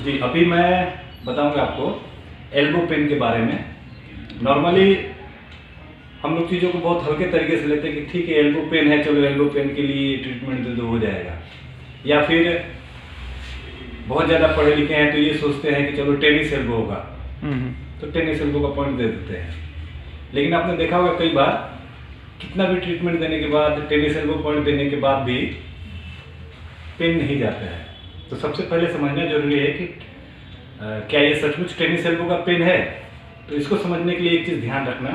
जी, अभी मैं बताऊंगा आपको एल्बो पेन के बारे में। नॉर्मली हम लोग चीज़ों को बहुत हल्के तरीके से लेते हैं कि ठीक है एल्बो पेन है, चलो एल्बो पेन के लिए ट्रीटमेंट दे दो हो जाएगा, या फिर बहुत ज़्यादा पढ़े लिखे हैं तो ये सोचते हैं कि चलो टेनिस एल्बो होगा तो टेनिस एल्बो का पॉइंट दे देते हैं। लेकिन आपने देखा होगा कई बार कितना भी ट्रीटमेंट देने के बाद, टेनिस एल्बो पॉइंट देने के बाद भी पेन नहीं जाता है। तो सबसे पहले समझना जरूरी है कि क्या ये सचमुच टेनिस एल्बो का पेन है। तो इसको समझने के लिए एक चीज़ ध्यान रखना,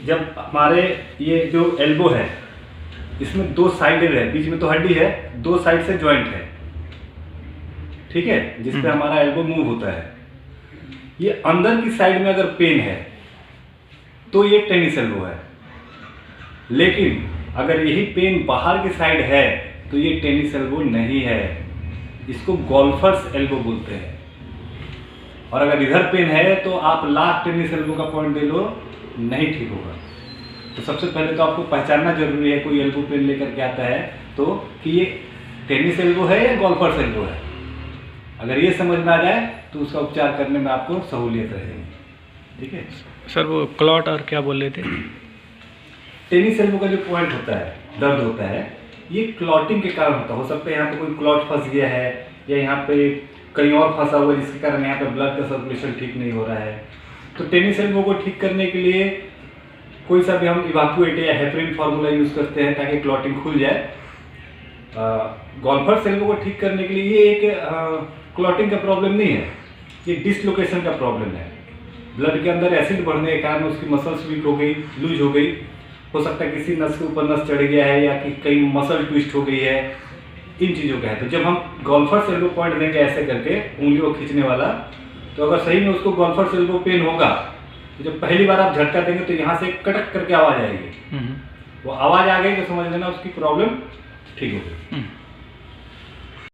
जब हमारे ये जो एल्बो है इसमें दो साइडेड है, बीच में तो हड्डी है, दो साइड से जॉइंट है, ठीक है, जिस पे हमारा एल्बो मूव होता है। ये अंदर की साइड में अगर पेन है तो ये टेनिस एल्बो है, लेकिन अगर यही पेन बाहर की साइड है तो ये टेनिस एल्बो नहीं है, इसको गोल्फर्स एल्बो बोलते हैं। और अगर इधर पेन है तो आप लाख टेनिस एल्बो का पॉइंट दे लो, नहीं ठीक होगा। तो सबसे पहले तो आपको पहचानना जरूरी है कोई एल्बो पेन लेकर के आता है तो कि ये टेनिस एल्बो है या गोल्फर्स एल्बो है। अगर ये समझ में आ जाए तो उसका उपचार करने में आपको सहूलियत रहेगी, ठीक है। सर वो क्लॉट और क्या बोल रहे थे? टेनिस एल्बो का जो पॉइंट होता है, दर्द होता है, ये क्लॉटिंग के कारण होता है। हो सकता है यहाँ पे कोई क्लॉट फंस गया है या यहाँ पे कहीं और फंसा हुआ है जिसके कारण यहाँ पे ब्लड का सर्कुलेशन ठीक नहीं हो रहा है। तो टेनिस एल्बो को ठीक करने के लिए कोई सा भी हम इवाकुएट या हेपरिन फार्मूला यूज़ करते हैं ताकि क्लॉटिंग खुल जाए। गोल्फर्स एल्बो को ठीक करने के लिए ये एक क्लॉटिंग का प्रॉब्लम नहीं है, ये डिसलोकेशन का प्रॉब्लम है। ब्लड के अंदर एसिड बढ़ने के कारण उसकी मसल्स वीक हो गई, लूज हो गई, हो सकता है किसी नस के ऊपर नस चढ़ गया है या कि कहीं मसल ट्विस्ट हो गई है, इन चीज़ों का है। तो जब हम गोल्फर्स एल्बो पॉइंट देंगे ऐसे करके उंगली को खींचने वाला, तो अगर सही में उसको गोल्फर्स एल्बो पेन होगा तो जब पहली बार आप झटका देंगे तो यहाँ से कटक करके आवाज़ आएगी। वो आवाज़ आ गई तो समझ लेना उसकी प्रॉब्लम ठीक हो गई।